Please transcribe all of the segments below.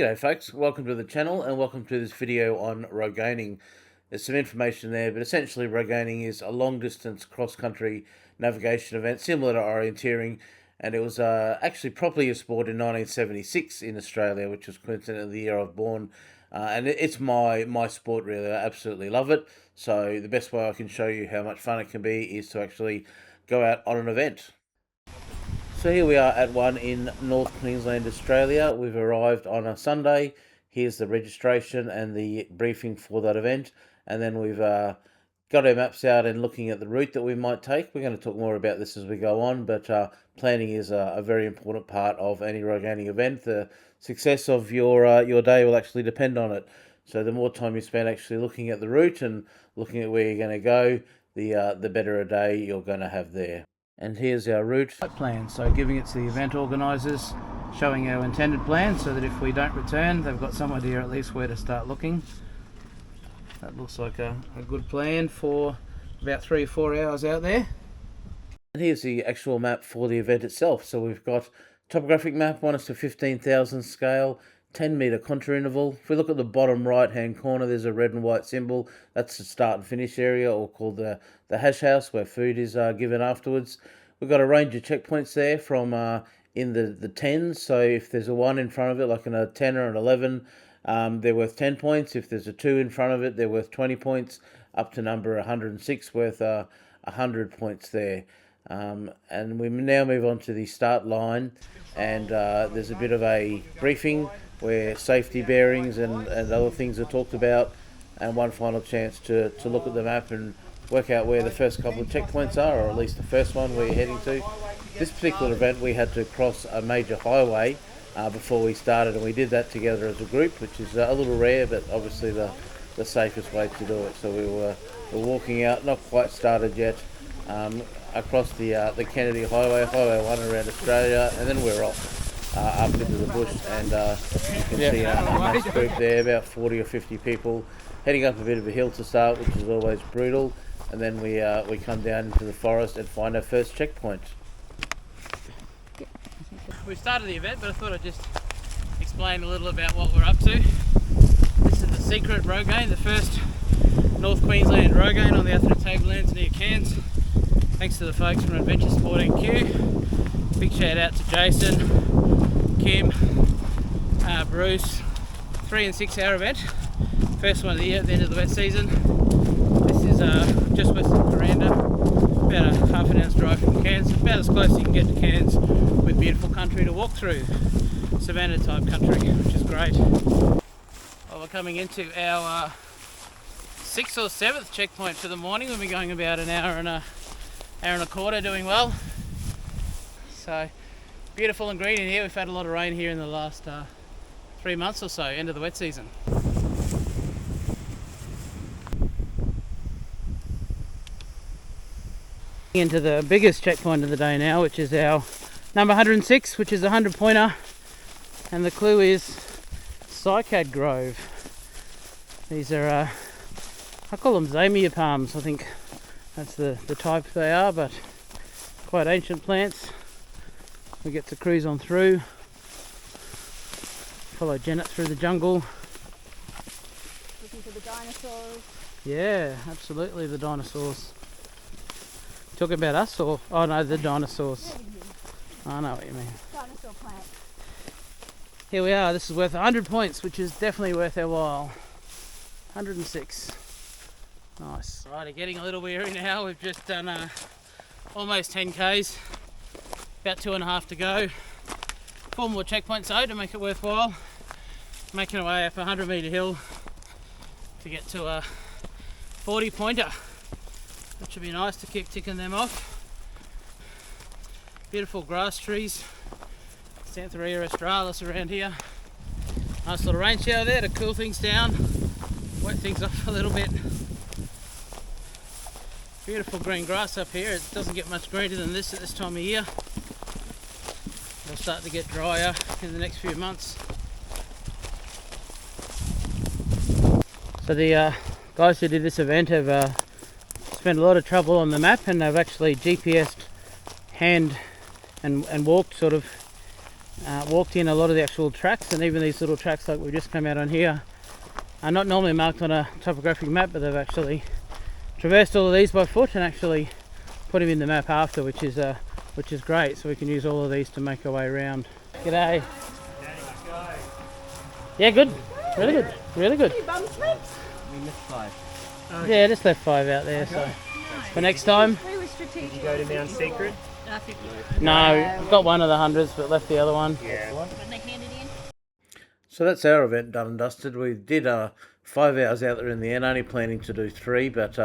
G'day folks, welcome to the channel and welcome to this video on Rogaining. There's some information there, but essentially Rogaining is a long distance cross-country navigation event similar to orienteering, and it was actually properly a sport in 1976 in Australia, which was coincidentally the year I was born. And it's my sport really. I absolutely love it. So the best way I can show you how much fun it can be is to actually go out on an event. So here we are at one in North Queensland, Australia. We've arrived on a Sunday. Here's the registration and the briefing for that event. And then we've got our maps out and looking at the route that we might take. We're going to talk more about this as we go on, but planning is a very important part of any Rogaining event. The success of your day will actually depend on it. So the more time you spend actually looking at the route and looking at where you're going to go, the better a day you're going to have there. And here's our route plan, so giving it to the event organisers, showing our intended plan so that if we don't return, they've got some idea at least where to start looking. That looks like a good plan for about 3 or 4 hours out there. And here's the actual map for the event itself. So we've got topographic map, 1:15,000 scale, 10-metre contour interval. If we look at the bottom right hand corner, there's a red and white symbol. That's the start and finish area, or called the hash house, where food is given afterwards. We've got a range of checkpoints there from in the tens. So if there's a 1 in front of it, like in a 10 or an 11, they're worth 10 points. If there's a 2 in front of it, they're worth 20 points, up to number 106 worth 100 points there. And we now move on to the start line, and there's a bit of a briefing where safety bearings and other things are talked about, and one final chance to look at the map and work out where the first couple of checkpoints are, or at least the first one where you're heading to. This particular event we had to cross a major highway before we started, and we did that together as a group, which is a little rare, but obviously the safest way to do it. So we were walking out, not quite started yet, across the Kennedy Highway 1 around Australia, and then we're off up into the bush, and you can see a nice group there, about 40 or 50 people, heading up a bit of a hill to start, which is always brutal, and then we come down into the forest and find our first checkpoint. We started the event, but I thought I'd just explain a little about what we're up to. This is the secret Rogaine, the first North Queensland Rogaine on the Atherton Tablelands near Cairns. Thanks to the folks from Adventure Sport NQ. Big shout out to Jason, Kim, Bruce. 3 and 6 hour event. First one of the year at the end of the wet season. This is just west of Coranda, about a half an hour's drive from Cairns. About as close as you can get to Cairns with beautiful country to walk through. Savannah type country, which is great. Well, we're coming into our 6th or 7th checkpoint for the morning. We'll be going about an hour and a quarter, doing well. So beautiful and green in here. We've had a lot of rain here in the last 3 months or so, end of the wet season. Into the biggest checkpoint of the day now, which is our number 106, which is a 100-pointer, and the clue is cycad grove. These are I call them zamia palms. I think that's the type they are, but quite ancient plants. We get to cruise on through, follow Janet through the jungle. Looking for the dinosaurs. Yeah, absolutely, the dinosaurs. Talking about us, or oh no, the dinosaurs. I know what you mean. Dinosaur plant. Here we are. This is worth 100 points, which is definitely worth our while. 106. Nice. Right, getting a little weary now. We've just done almost 10 k's. About 2.5 to go. 4 more checkpoints though to make it worthwhile. Making our way up a 100-metre hill to get to a 40-pointer, which would be nice to keep ticking them off. Beautiful grass trees, Xanthorrhoea australis around here. Nice little rain shower there to cool things down, wet things off a little bit. Beautiful green grass up here. It doesn't get much greener than this at this time of year. It'll start to get drier in the next few months. So the guys who did this event have spent a lot of trouble on the map, and they've actually GPS'd hand and walked sort of walked in a lot of the actual tracks, and even these little tracks like we just come out on here are not normally marked on a topographic map, but they've actually traversed all of these by foot and actually put them in the map after, which is great. So we can use all of these to make our way around. G'day. Yeah, good. Really good. Really good. Bum smokes. We missed 5. Yeah, just left 5 out there. So for next time. We were strategic. Did you go to Mount Secret? No, we've got one of the hundreds, but left the other one. Yeah. When they handed in. So that's our event done and dusted. We did 5 hours out there in the end, only planning to do 3, but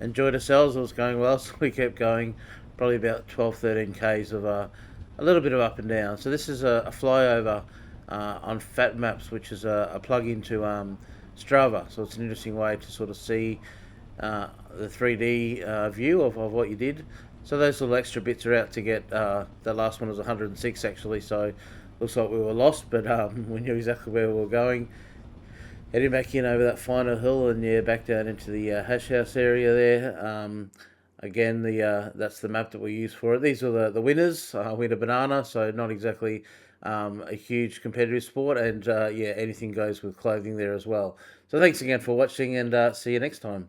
enjoyed ourselves. It was going well, so we kept going, probably about 12-13 k's of a little bit of up and down. So this is a flyover on Fat Maps, which is a plug-in to Strava. So it's an interesting way to sort of see the 3D view of what you did. So those little extra bits are out to get, the last one was 106 actually, so looks like we were lost, but we knew exactly where we were going. Heading back in over that final hill and yeah, back down into the hash house area there. Again, that's the map that we use for it. These are the winners. Winner banana, so not exactly a huge competitive sport, and yeah, anything goes with clothing there as well. So thanks again for watching, and see you next time.